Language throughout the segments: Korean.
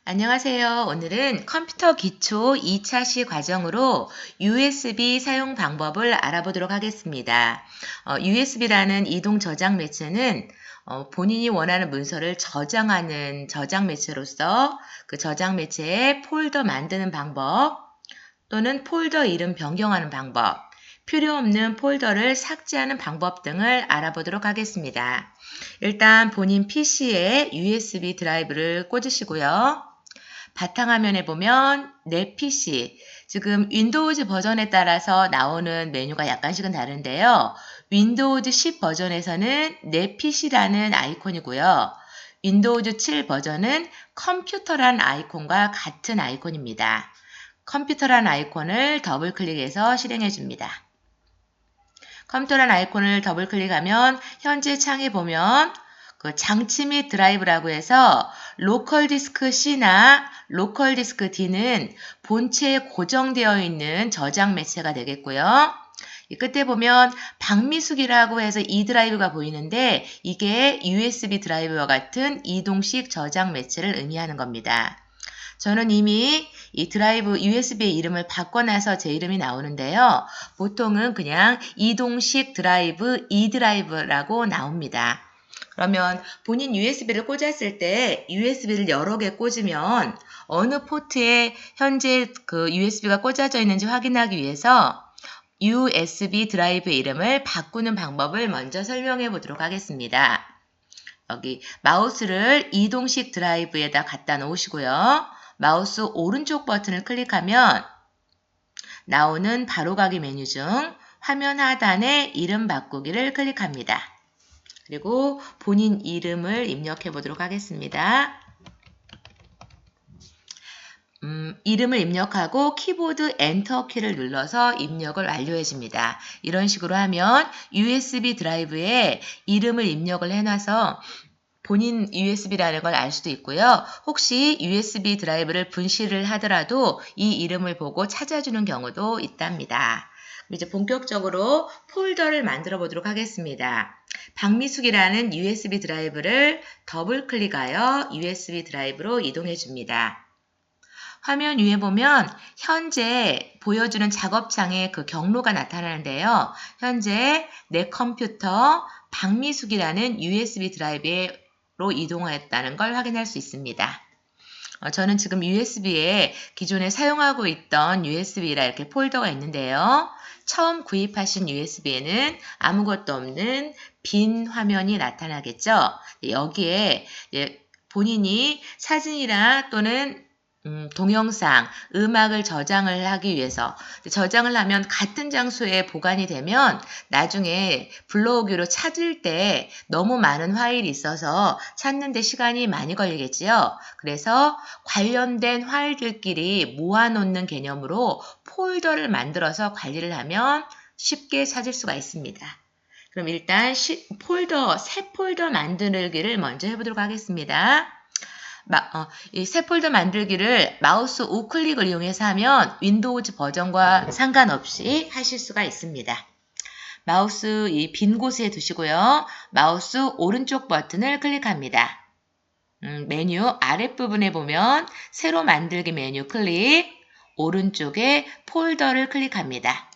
안녕하세요. 오늘은 컴퓨터 기초 2차 시 과정으로 USB 사용 방법을 알아보도록 하겠습니다. USB라는 이동 저장 매체는 본인이 원하는 문서를 저장하는 저장 매체로서 그 저장 매체에 폴더 만드는 방법 또는 폴더 이름 변경하는 방법, 필요 없는 폴더를 삭제하는 방법 등을 알아보도록 하겠습니다. 일단 본인 PC에 USB 드라이브를 꽂으시고요. 바탕화면에 보면 내 PC, 지금 윈도우즈 버전에 따라서 나오는 메뉴가 약간씩은 다른데요. 윈도우즈 10 버전에서는 내 PC라는 아이콘이고요. 윈도우즈 7 버전은 컴퓨터란 아이콘과 같은 아이콘입니다. 컴퓨터란 아이콘을 더블 클릭해서 실행해 줍니다. 컴퓨터란 아이콘을 더블 클릭하면 현재 창에 보면 그 장치 및 드라이브라고 해서 로컬 디스크 C나 로컬 디스크 D는 본체에 고정되어 있는 저장 매체가 되겠고요. 이 끝에 보면 박미숙이라고 해서 이 드라이브가 보이는데 이게 USB 드라이브와 같은 이동식 저장 매체를 의미하는 겁니다. 저는 이미 이 드라이브 USB의 이름을 바꿔놔서 제 이름이 나오는데요. 보통은 그냥 이동식 드라이브, E 드라이브라고 나옵니다. 그러면 본인 USB를 꽂았을 때 USB를 여러 개 꽂으면 어느 포트에 현재 그 USB가 꽂아져 있는지 확인하기 위해서 USB 드라이브 이름을 바꾸는 방법을 먼저 설명해 보도록 하겠습니다. 여기 마우스를 이동식 드라이브에다 갖다 놓으시고요. 마우스 오른쪽 버튼을 클릭하면 나오는 바로가기 메뉴 중 화면 하단에 이름 바꾸기를 클릭합니다. 그리고 본인 이름을 입력해 보도록 하겠습니다. 이름을 입력하고 키보드 엔터 키를 눌러서 입력을 완료해 줍니다. 이런 식으로 하면 USB 드라이브에 이름을 입력을 해놔서 본인 USB라는 걸 알 수도 있고요. 혹시 USB 드라이브를 분실을 하더라도 이 이름을 보고 찾아주는 경우도 있답니다. 이제 본격적으로 폴더를 만들어 보도록 하겠습니다. 박미숙이라는 USB 드라이브를 더블 클릭하여 USB 드라이브로 이동해 줍니다. 화면 위에 보면 현재 보여주는 작업창에 그 경로가 나타나는데요. 현재 내 컴퓨터 박미숙이라는 USB 드라이브로 이동하였다는 걸 확인할 수 있습니다. 저는 지금 USB에 기존에 사용하고 있던 USB라 이렇게 폴더가 있는데요. 처음 구입하신 USB에는 아무것도 없는 빈 화면이 나타나겠죠. 여기에 본인이 사진이나 또는 동영상, 음악을 저장을 하기 위해서 저장을 하면 같은 장소에 보관이 되면 나중에 불러오기로 찾을 때 너무 많은 파일이 있어서 찾는 데 시간이 많이 걸리겠지요. 그래서 관련된 파일들끼리 모아놓는 개념으로 폴더를 만들어서 관리를 하면 쉽게 찾을 수가 있습니다. 그럼 일단 새 폴더 만들기를 먼저 해보도록 하겠습니다. 이 새 폴더 만들기를 마우스 우클릭을 이용해서 하면 윈도우즈 버전과 상관없이 하실 수가 있습니다. 마우스 이 빈 곳에 두시고요. 마우스 오른쪽 버튼을 클릭합니다. 메뉴 아랫부분에 보면 새로 만들기 메뉴 클릭, 오른쪽에 폴더를 클릭합니다.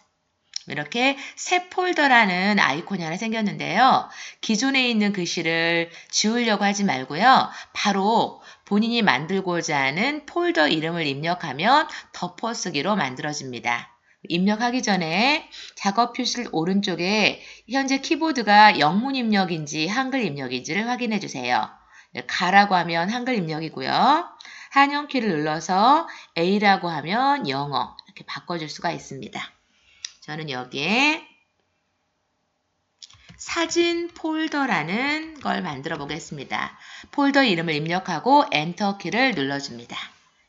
이렇게 새 폴더라는 아이콘이 하나 생겼는데요. 기존에 있는 글씨를 지우려고 하지 말고요. 바로 본인이 만들고자 하는 폴더 이름을 입력하면 덮어쓰기로 만들어집니다. 입력하기 전에 작업 표시 오른쪽에 현재 키보드가 영문 입력인지 한글 입력인지를 확인해 주세요. 가라고 하면 한글 입력이고요. 한영키를 눌러서 A라고 하면 영어 이렇게 바꿔줄 수가 있습니다. 저는 여기에 사진 폴더라는 걸 만들어 보겠습니다. 폴더 이름을 입력하고 엔터 키를 눌러줍니다.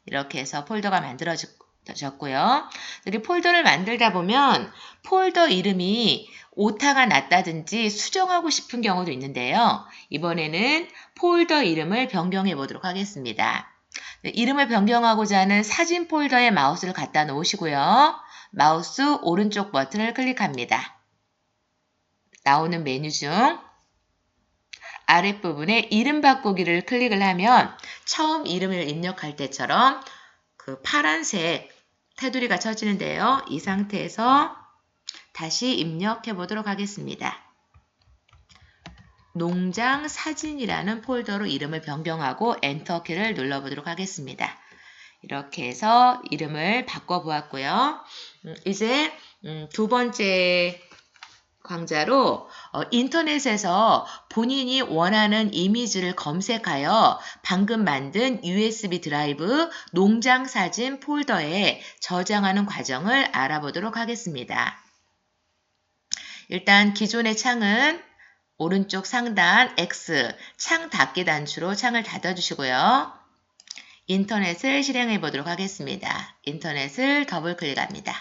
이렇게 해서 폴더가 만들어졌고요. 여기 폴더를 만들다 보면 폴더 이름이 오타가 났다든지 수정하고 싶은 경우도 있는데요. 이번에는 폴더 이름을 변경해 보도록 하겠습니다. 이름을 변경하고자 하는 사진 폴더에 마우스를 갖다 놓으시고요. 마우스 오른쪽 버튼을 클릭합니다. 나오는 메뉴 중 아랫부분에 이름 바꾸기를 클릭을 하면 처음 이름을 입력할 때처럼 그 파란색 테두리가 쳐지는데요. 이 상태에서 다시 입력해 보도록 하겠습니다. 농장 사진이라는 폴더로 이름을 변경하고 엔터키를 눌러보도록 하겠습니다. 이렇게 해서 이름을 바꿔보았고요. 이제 두 번째 강좌로 인터넷에서 본인이 원하는 이미지를 검색하여 방금 만든 USB 드라이브 농장 사진 폴더에 저장하는 과정을 알아보도록 하겠습니다. 일단 기존의 창은 오른쪽 상단 X 창 닫기 단추로 창을 닫아주시고요. 인터넷을 실행해 보도록 하겠습니다. 인터넷을 더블 클릭합니다.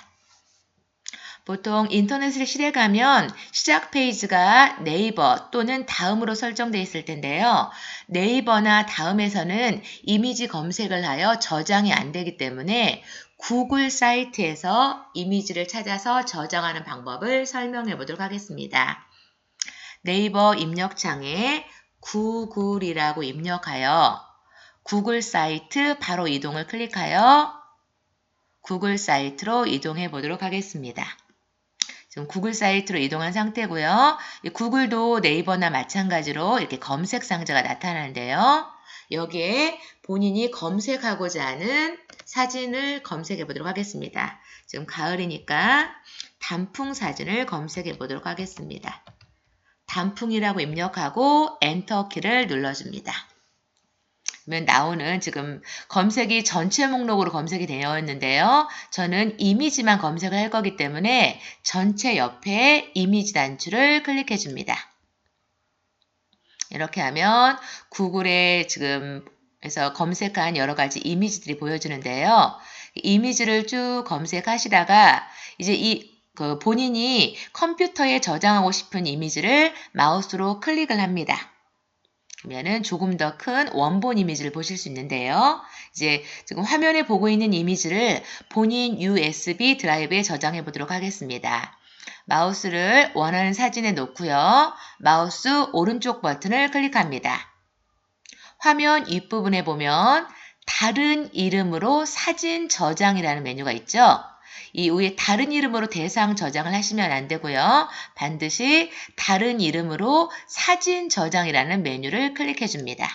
보통 인터넷을 실행하면 시작 페이지가 네이버 또는 다음으로 설정되어 있을 텐데요. 네이버나 다음에서는 이미지 검색을 하여 저장이 안 되기 때문에 구글 사이트에서 이미지를 찾아서 저장하는 방법을 설명해 보도록 하겠습니다. 네이버 입력창에 구글이라고 입력하여 구글 사이트 바로 이동을 클릭하여 구글 사이트로 이동해 보도록 하겠습니다. 지금 구글 사이트로 이동한 상태고요. 구글도 네이버나 마찬가지로 이렇게 검색 상자가 나타나는데요. 여기에 본인이 검색하고자 하는 사진을 검색해 보도록 하겠습니다. 지금 가을이니까 단풍 사진을 검색해 보도록 하겠습니다. 단풍이라고 입력하고 엔터키를 눌러줍니다. 그러면 나오는 지금 검색이 전체 목록으로 검색이 되어 있는데요. 저는 이미지만 검색을 할 거기 때문에 전체 옆에 이미지 단추를 클릭해 줍니다. 이렇게 하면 구글에 지금 에서 검색한 여러 가지 이미지들이 보여지는데요. 이미지를 쭉 검색하시다가 이제 본인이 컴퓨터에 저장하고 싶은 이미지를 마우스로 클릭을 합니다. 그러면은 조금 더 큰 원본 이미지를 보실 수 있는데요. 이제 지금 화면에 보고 있는 이미지를 본인 USB 드라이브에 저장해 보도록 하겠습니다. 마우스를 원하는 사진에 놓고요. 마우스 오른쪽 버튼을 클릭합니다. 화면 윗부분에 보면 다른 이름으로 사진 저장이라는 메뉴가 있죠. 이 위에 다른 이름으로 대상 저장을 하시면 안 되고요. 반드시 다른 이름으로 사진 저장이라는 메뉴를 클릭해 줍니다.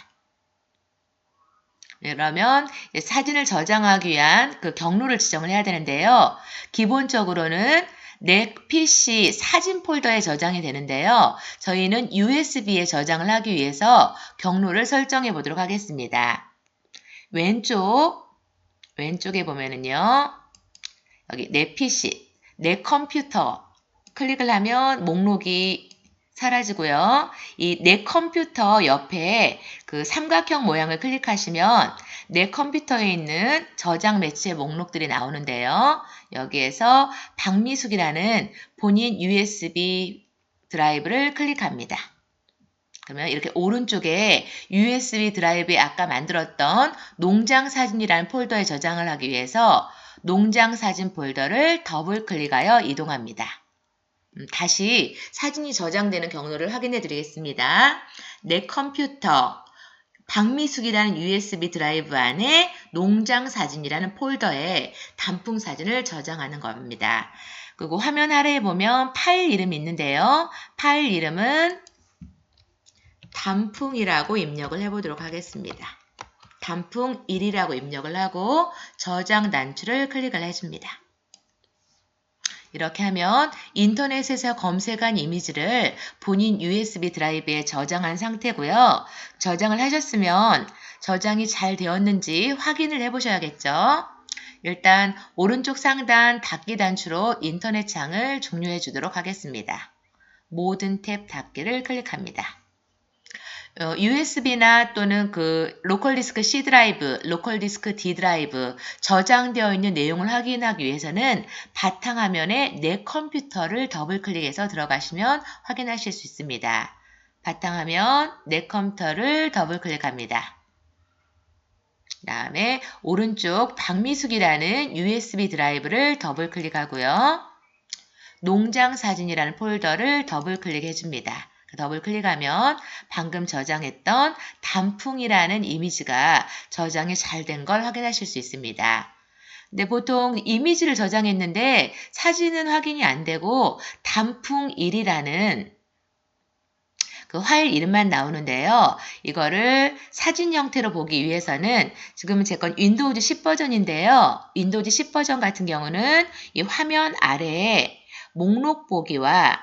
그러면 사진을 저장하기 위한 그 경로를 지정을 해야 되는데요. 기본적으로는 내 PC 사진 폴더에 저장이 되는데요. 저희는 USB에 저장을 하기 위해서 경로를 설정해 보도록 하겠습니다. 왼쪽에 보면은요. 여기 내 PC, 내 컴퓨터 클릭을 하면 목록이 사라지고요. 이 내 컴퓨터 옆에 그 삼각형 모양을 클릭하시면 내 컴퓨터에 있는 저장 매체 목록들이 나오는데요. 여기에서 박미숙이라는 본인 USB 드라이브를 클릭합니다. 그러면 이렇게 오른쪽에 USB 드라이브에 아까 만들었던 농장 사진이라는 폴더에 저장을 하기 위해서 농장 사진 폴더를 더블 클릭하여 이동합니다. 다시 사진이 저장되는 경로를 확인해 드리겠습니다. 내 컴퓨터 박미숙이라는 USB 드라이브 안에 농장 사진이라는 폴더에 단풍 사진을 저장하는 겁니다. 그리고 화면 아래에 보면 파일 이름이 있는데요. 파일 이름은 단풍이라고 입력을 해보도록 하겠습니다. 단풍 1이라고 입력을 하고 저장 단추를 클릭을 해줍니다. 이렇게 하면 인터넷에서 검색한 이미지를 본인 USB 드라이브에 저장한 상태고요. 저장을 하셨으면 저장이 잘 되었는지 확인을 해보셔야겠죠. 일단 오른쪽 상단 닫기 단추로 인터넷 창을 종료해 주도록 하겠습니다. 모든 탭 닫기를 클릭합니다. USB나 또는 그 로컬 디스크 C 드라이브, 로컬 디스크 D 드라이브 저장되어 있는 내용을 확인하기 위해서는 바탕화면에 내 컴퓨터를 더블 클릭해서 들어가시면 확인하실 수 있습니다. 바탕화면 내 컴퓨터를 더블 클릭합니다. 그 다음에 오른쪽 박미숙이라는 USB 드라이브를 더블 클릭하고요. 농장 사진이라는 폴더를 더블 클릭해 줍니다. 더블 클릭하면 방금 저장했던 단풍이라는 이미지가 저장이 잘 된 걸 확인하실 수 있습니다. 근데 보통 이미지를 저장했는데 사진은 확인이 안 되고 단풍1이라는 그 파일 이름만 나오는데요. 이거를 사진 형태로 보기 위해서는 지금은 제 건 윈도우즈 10 버전인데요. 윈도우즈 10 버전 같은 경우는 이 화면 아래에 목록 보기와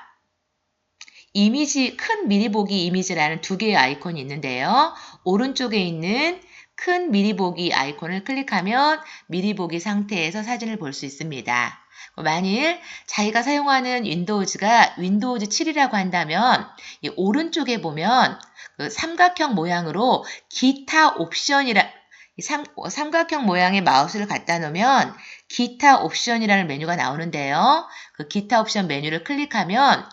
이미지, 큰 미리 보기 이미지라는 두 개의 아이콘이 있는데요. 오른쪽에 있는 큰 미리 보기 아이콘을 클릭하면 미리 보기 상태에서 사진을 볼 수 있습니다. 만일 자기가 사용하는 윈도우즈가 윈도우즈 7이라고 한다면 이 오른쪽에 보면 그 삼각형 모양으로 기타 옵션이라 삼각형 모양의 마우스를 갖다 놓으면 기타 옵션이라는 메뉴가 나오는데요. 그 기타 옵션 메뉴를 클릭하면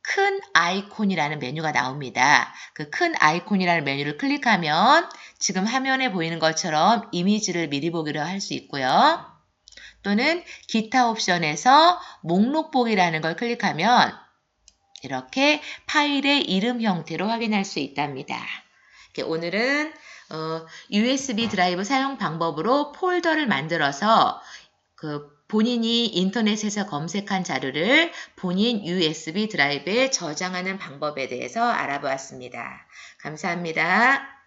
큰 아이콘이라는 메뉴가 나옵니다. 그 큰 아이콘이라는 메뉴를 클릭하면 지금 화면에 보이는 것처럼 이미지를 미리 보기로 할 수 있고요. 또는 기타 옵션에서 목록 보기라는 걸 클릭하면 이렇게 파일의 이름 형태로 확인할 수 있답니다. 오늘은 USB 드라이브 사용 방법으로 폴더를 만들어서 본인이 인터넷에서 검색한 자료를 본인 USB 드라이브에 저장하는 방법에 대해서 알아보았습니다. 감사합니다.